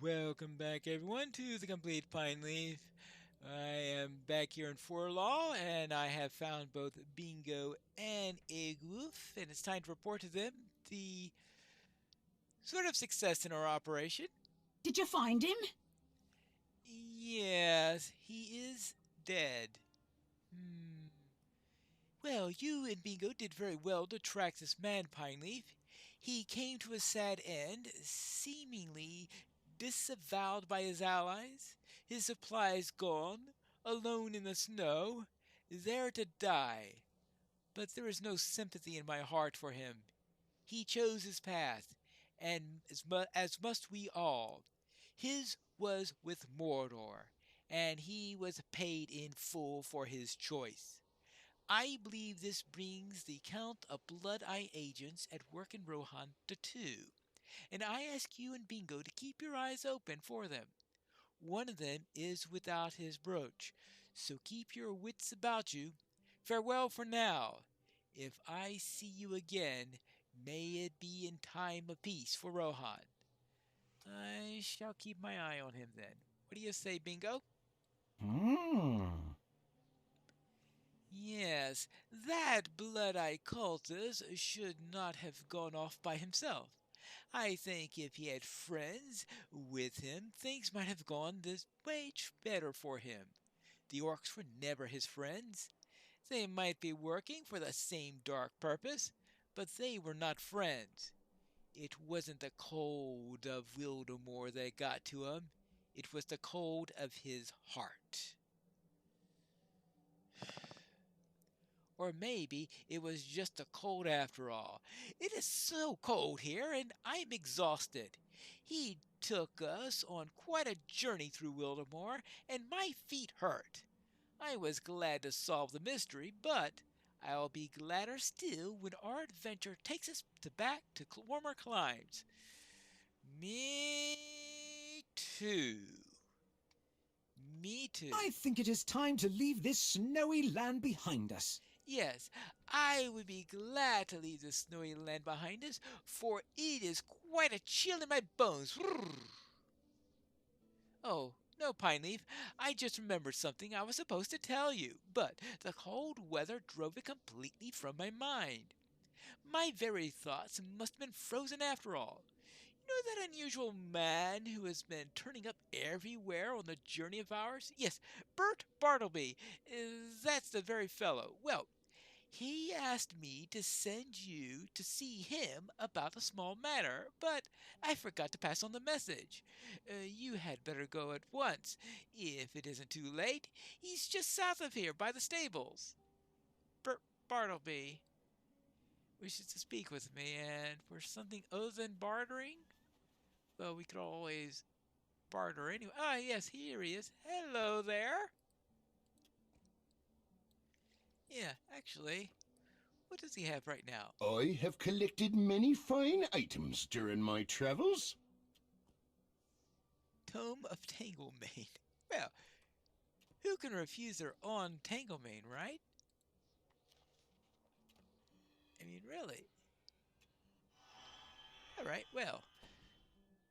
Welcome back, everyone, to the Complete Pine Leaf. I am back here in Forlaw, and I have found both Bingo and Igloof, and it's time to report to them the sort of success in our operation. Did you find him? Yes, he is dead. Hmm. Well, you and Bingo did very well to track this man, Pineleaf. He came to a sad end, seemingly disavowed by his allies, his supplies gone, alone in the snow, there to die. But there is no sympathy in my heart for him. He chose his path, and as must we all. His was with Mordor, and he was paid in full for his choice. I believe this brings the count of Blood Eye agents at work in Rohan to 2, and I ask you and Bingo to keep your eyes open for them. One of them is without his brooch, so keep your wits about you. Farewell for now. If I see you again, may it be in time of peace for Rohan. I shall keep my eye on him then. What do you say, Bingo? Hmm. Yes, that blood-eye cultist should not have gone off by himself. I think if he had friends with him, things might have gone this much better for him. The orcs were never his friends. They might be working for the same dark purpose, but they were not friends. It wasn't the cold of Wildemore that got to him. It was the cold of his heart. Or maybe it was just a cold after all. It is so cold here, and I'm exhausted. He took us on quite a journey through Wildemore, and my feet hurt. I was glad to solve the mystery, but I'll be gladder still when our adventure takes us back to warmer climes. Me too. Me too. I think it is time to leave this snowy land behind us. Yes, I would be glad to leave this snowy land behind us, for it is quite a chill in my bones. Oh, no, Pineleaf, I just remembered something I was supposed to tell you, but the cold weather drove it completely from my mind. My very thoughts must have been frozen after all. You know that unusual man who has been turning up everywhere on the journey of ours? Yes, Bert Bartleby. That's the very fellow. Well, he asked me to send you to see him about a small matter, but I forgot to pass on the message. You had better go at once, if it isn't too late. He's just south of here, by the stables. Bert Bartleby wishes to speak with me, and for something other than bartering? Well, we could always barter anyway. Ah, yes, here he is. Hello there. Yeah, actually, what does he have right now? I have collected many fine items during my travels. Tome of Tanglemane. Well, who can refuse their own Tanglemane, right? I mean, really. All right, well,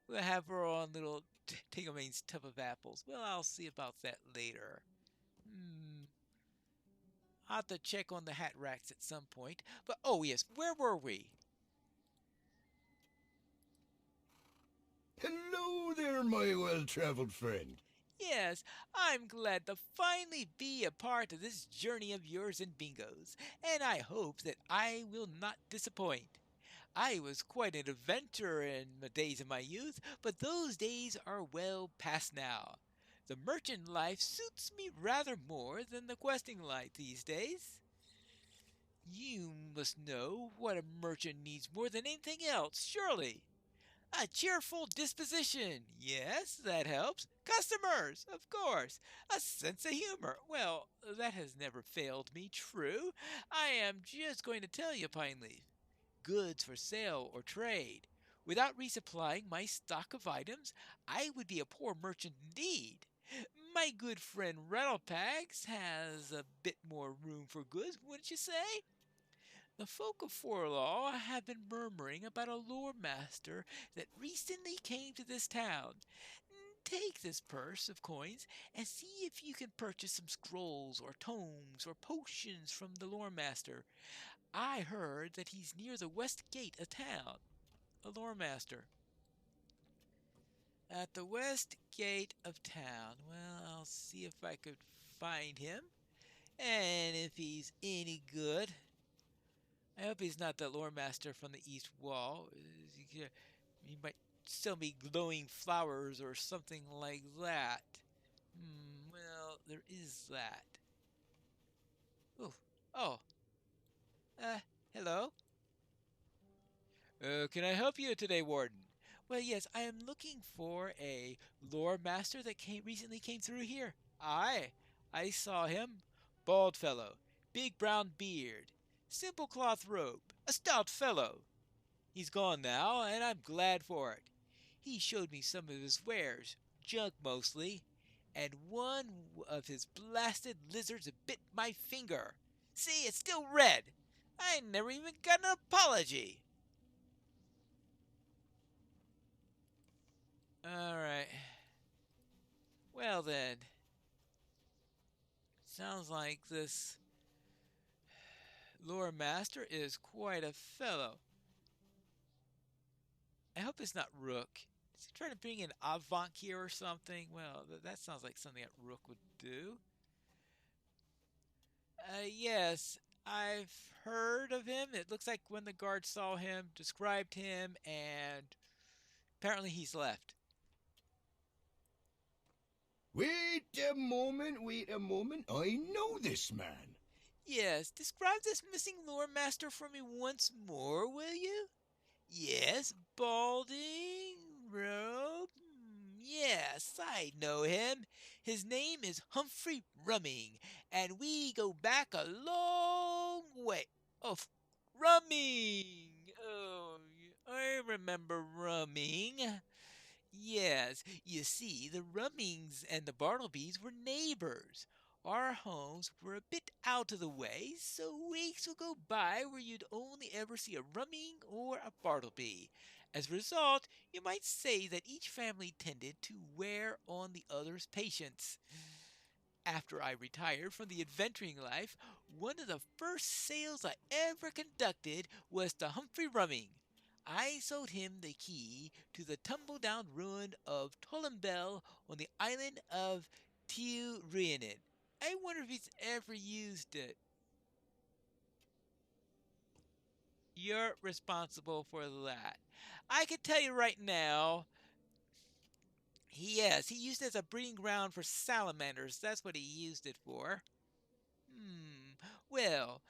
we'll have our own little Tanglemane's tub of apples. Well, I'll see about that later. I'll have to check on the hat racks at some point. But, oh yes, where were we? Hello there, my well-traveled friend. Yes, I'm glad to finally be a part of this journey of yours and Bingo's, and I hope that I will not disappoint. I was quite an adventurer in the days of my youth, but those days are well past now. The merchant life suits me rather more than the questing life these days. You must know what a merchant needs more than anything else, surely. A cheerful disposition. Yes, that helps. Customers, of course. A sense of humor. Well, that has never failed me, true. I am just going to tell you, Pineleaf. Goods for sale or trade. Without resupplying my stock of items, I would be a poor merchant indeed. My good friend Rattlepags has a bit more room for goods, wouldn't you say? The folk of Forlaw have been murmuring about a lore master that recently came to this town. take this purse of coins and see if you can purchase some scrolls or tomes or potions from the lore master. I heard that he's near the west gate of town. A lore master. At the west gate of town. Well, I'll see if I could find him. And if he's any good. I hope he's not the lore master from the east wall. He might sell me glowing flowers or something like that. Well, there is that. Ooh. Oh. Uh, Hello? Can I help you today, Warden? Well, yes, I am looking for a lore master that recently came through here. Aye, I saw him. Bald fellow, big brown beard, simple cloth robe, a stout fellow. He's gone now, and I'm glad for it. He showed me some of his wares, junk mostly, and one of his blasted lizards bit my finger. See, it's still red. I never even got an apology. Alright. Well then. Sounds like this lore master is quite a fellow. I hope it's not Rook. Is he trying to bring in Avant here or something? Well, that sounds like something that Rook would do. Yes, I've heard of him. It looks like when the guard saw him, described him, and apparently he's left. Wait a moment, wait a moment. I know this man. Yes, describe this missing lore master for me once more, will you? Yes, balding, robe. Yes, I know him. His name is Humphrey Rumming, and we go back a long way. Oh, Rumming! Oh, I remember Rumming. Yes, you see, the Rummings and the Bartlebys were neighbors. Our homes were a bit out of the way, so weeks would go by where you'd only ever see a Rumming or a Bartleby. As a result, you might say that each family tended to wear on the other's patience. After I retired from the adventuring life, one of the first sales I ever conducted was to Humphrey Rumming. I sold him the key to the tumble-down ruin of Tolembel on the island of Tiurinin. I wonder if he's ever used it. You're responsible for that. I can tell you right now, yes, he used it as a breeding ground for salamanders. That's what he used it for. Well,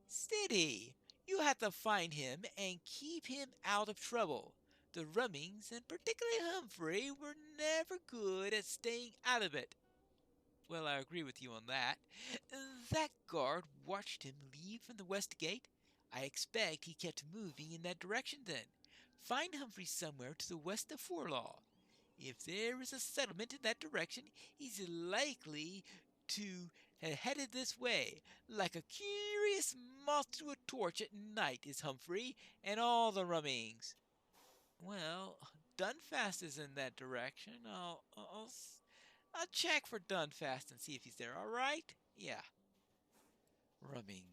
steady. You have to find him and keep him out of trouble. The Rummings, and particularly Humphrey, were never good at staying out of it. Well, I agree with you on that. That guard watched him leave from the west gate. I expect he kept moving in that direction then. Find Humphrey somewhere to the west of Forlaw. If there is a settlement in that direction, he's likely to have headed this way. Like a curious moth to a torch at night is Humphrey and all the Rummings. Well, Dunfast is in that direction. I'll check for Dunfast and see if he's there. All right? Yeah. Rumming.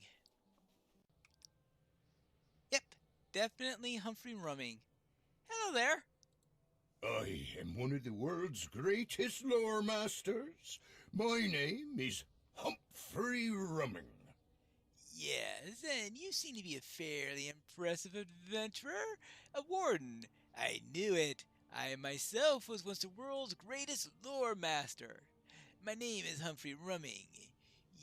Yep, definitely Humphrey Rumming. Hello there. I am one of the world's greatest lore masters. My name is Humphrey Rumming. Yes, and you seem to be a fairly impressive adventurer. A warden. I knew it. I myself was once the world's greatest lore master. My name is Humphrey Rumming.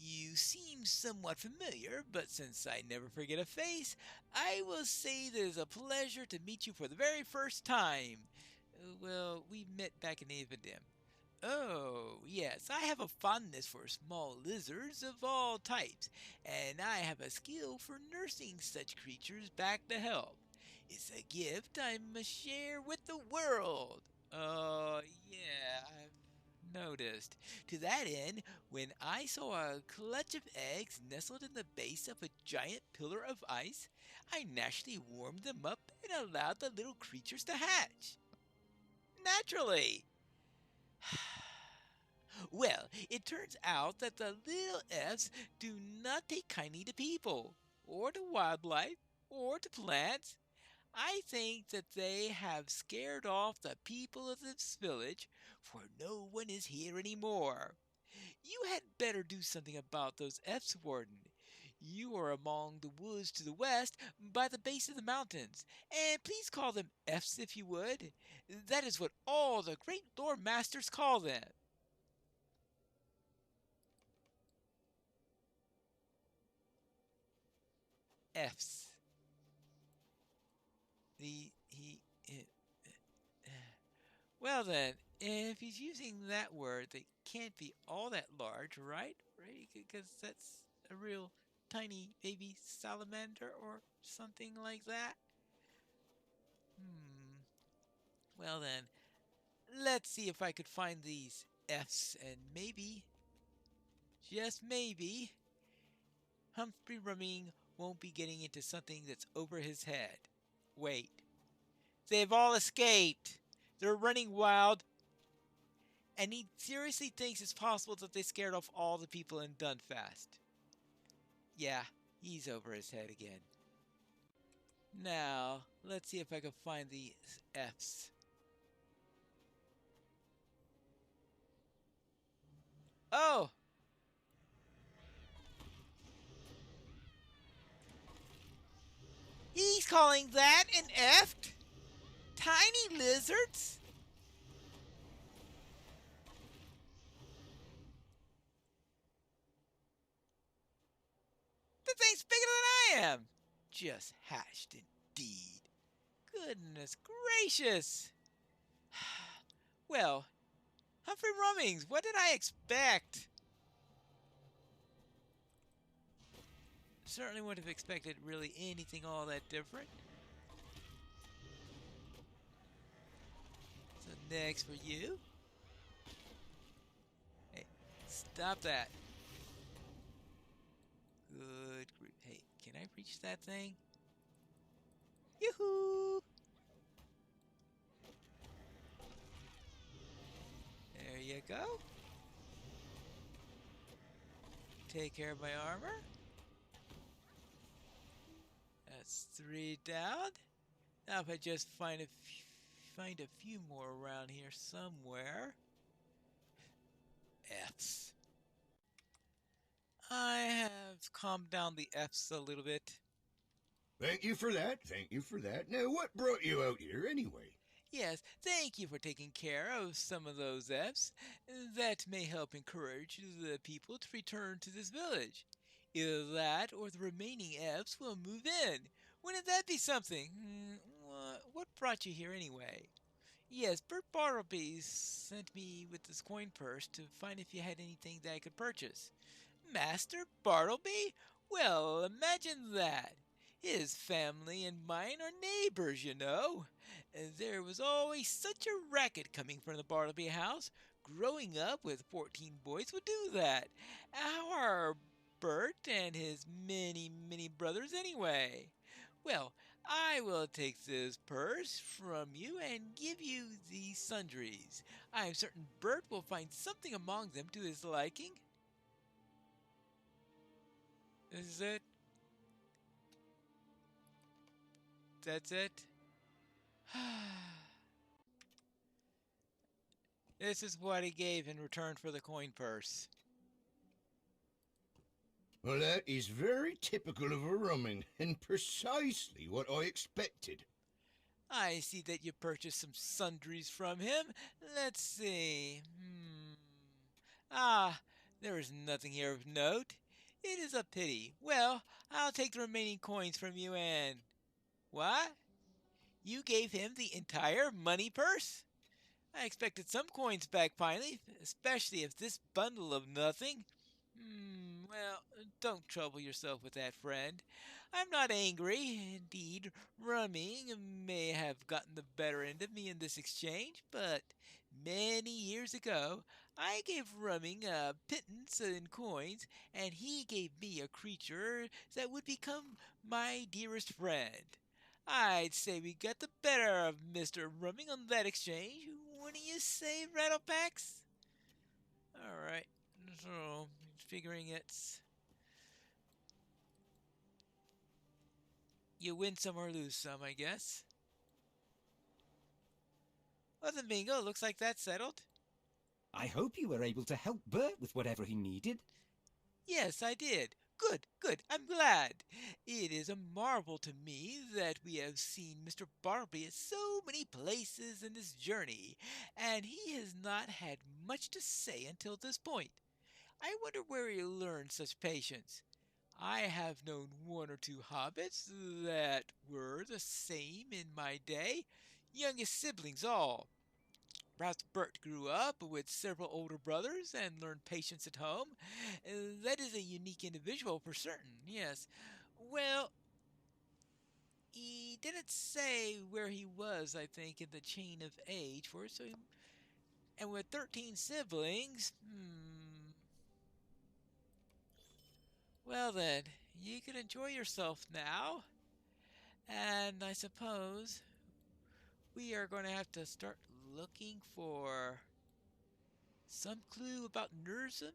You seem somewhat familiar, but since I never forget a face, I will say that it is a pleasure to meet you for the very first time. Well, we met back in Avondale. Oh, yes, I have a fondness for small lizards of all types, and I have a skill for nursing such creatures back to health. It's a gift I must share with the world. Oh, yeah, I've noticed. To that end, when I saw a clutch of eggs nestled in the base of a giant pillar of ice, I naturally warmed them up and allowed the little creatures to hatch. Naturally! Well, it turns out that the little F's do not take kindly to people, or to wildlife, or to plants. I think that they have scared off the people of this village, for no one is here anymore. You had better do something about those F's, Warden. You are among the woods to the west by the base of the mountains, and please call them F's if you would. That is what all the great lore masters call them. F's. The he. Well then, if he's using that word, they can't be all that large, right? Right? Because that's a real tiny baby salamander or something like that. Hmm. Well then, let's see if I could find these F's and maybe, just maybe, Humphrey Rumming won't be getting into something that's over his head. Wait. They've all escaped. They're running wild, and he seriously thinks it's possible that they scared off all the people in Dunfast. Yeah, he's over his head again. Now, let's see if I can find the F's. Oh! He's calling that an F? Tiny lizards? The thing's bigger than I am. Just hatched indeed. Goodness gracious. Well, Humphrey Rummings, what did I expect? Certainly wouldn't have expected really anything all that different. So next for you. Hey, stop that. Good grief. Hey, can I reach that thing? Yoo-hoo! There you go. Take care of my armor. That's 3 down. Now if I just find a few more around here somewhere. F's. I have calmed down the F's a little bit. Thank you for that. Thank you for that. Now, what brought you out here anyway? Yes, thank you for taking care of some of those F's. That may help encourage the people to return to this village. Either that or the remaining F's will move in. Wouldn't that be something? What brought you here anyway? Yes, Bert Bartleby sent me with this coin purse to find if you had anything that I could purchase. Master Bartleby? Well, imagine that. His family and mine are neighbors, you know. And there was always such a racket coming from the Bartleby house. Growing up with 14 boys would do that. How are Bert and his many, many brothers anyway? Well, I will take this purse from you and give you these sundries. I am certain Bert will find something among them to his liking. Is it? That's it? This is what he gave in return for the coin purse. Well, that is very typical of a Rumming, and precisely what I expected. I see that you purchased some sundries from him. Let's see. Ah, there is nothing here of note. It is a pity. Well, I'll take the remaining coins from you and... What? You gave him the entire money purse? I expected some coins back finally, especially if this bundle of nothing. Well, don't trouble yourself with that, friend. I'm not angry. Indeed, Rumming may have gotten the better end of me in this exchange, but many years ago I gave Rumming a pittance in coins, and he gave me a creature that would become my dearest friend. I'd say we got the better of Mr. Rumming on that exchange. What do you say, Rattlepax? Alright, so figuring it's you win some or lose some, I guess. Well then, Bingo, looks like that's settled. I hope you were able to help Bert with whatever he needed. Yes, I did. Good, good. I'm glad. It is a marvel to me that we have seen Mr. Barby at so many places in this journey, and he has not had much to say until this point. I wonder where he learned such patience. I have known one or two hobbits that were the same in my day, youngest siblings all. Perhaps Bert grew up with several older brothers and learned patience at home. That is a unique individual for certain, yes. Well, he didn't say where he was, I think, in the chain of age for so and with 13 siblings, well then, you can enjoy yourself now. And I suppose we are going to have to start looking for some clue about Nurzum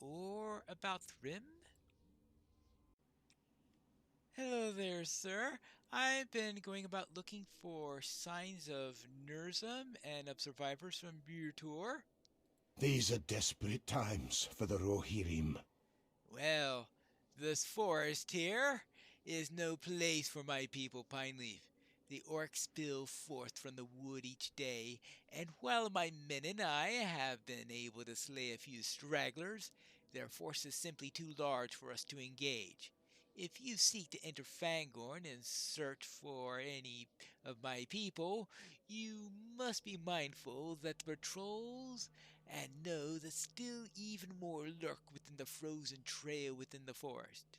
or about Thrym? Hello there, sir. I've been going about looking for signs of Nurzum and of survivors from Bur. These are desperate times for the Rohirrim. Well, this forest here is no place for my people, Pineleaf. The orcs spill forth from the wood each day, and while my men and I have been able to slay a few stragglers, their force is simply too large for us to engage. If you seek to enter Fangorn and search for any of my people, you must be mindful that the patrols and know that still even more lurk within the frozen trail within the forest.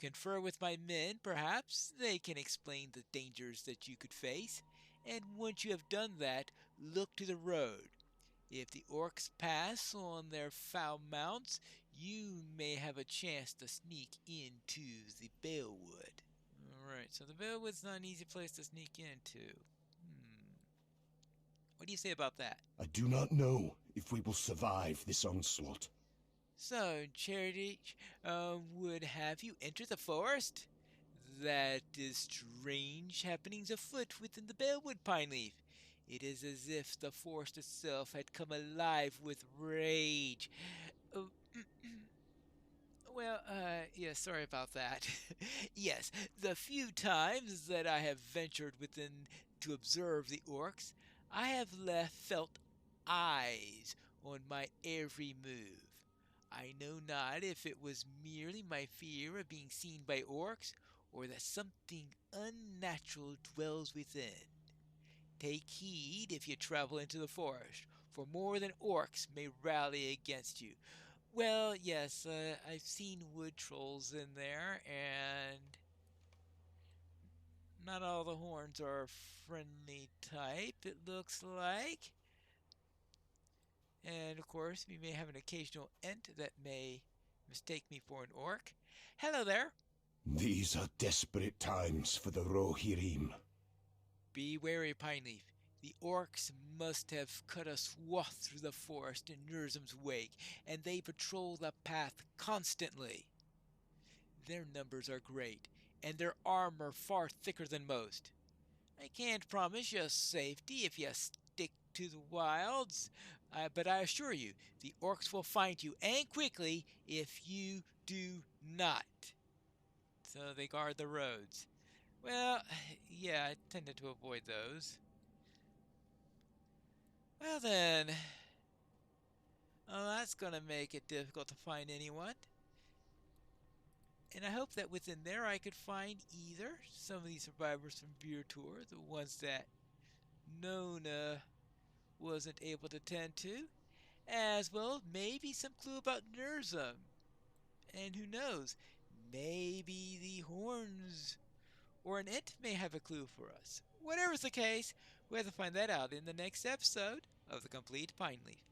Confer with my men, perhaps they can explain the dangers that you could face, and once you have done that, look to the road. If the orcs pass on their foul mounts, you may have a chance to sneak into the Balewood. Alright, so the Balewood's not an easy place to sneak into. What do you say about that? I do not know if we will survive this onslaught. So, Charity would have you enter the forest? That is strange happenings afoot within the Balewood, Pineleaf. It is as if the forest itself had come alive with rage. Oh, well, yeah, sorry about that. Yes, the few times that I have ventured within to observe the orcs, I have felt eyes on my every move. I know not if it was merely my fear of being seen by orcs, or that something unnatural dwells within. Take heed if you travel into the forest, for more than orcs may rally against you. Well, yes, I've seen wood trolls in there, and not all the horns are friendly type, it looks like. And of course, we may have an occasional ent that may mistake me for an orc. Hello there. These are desperate times for the Rohirrim. Be wary, Pineleaf. The orcs must have cut a swath through the forest in Nurzum's wake, and they patrol the path constantly. Their numbers are great, and their armor far thicker than most. I can't promise you safety if you stick to the wilds, but I assure you, the orcs will find you, and quickly, if you do not. So they guard the roads. Well, yeah, I tended to avoid those. Well then, that's going to make it difficult to find anyone. And I hope that within there I could find either some of these survivors from Beer Tour, the ones that Nona wasn't able to tend to, as well as maybe some clue about Nurzum. And who knows, maybe the horns or an ent may have a clue for us. Whatever's the case, we'll have to find that out in the next episode of The Complete Pineleaf.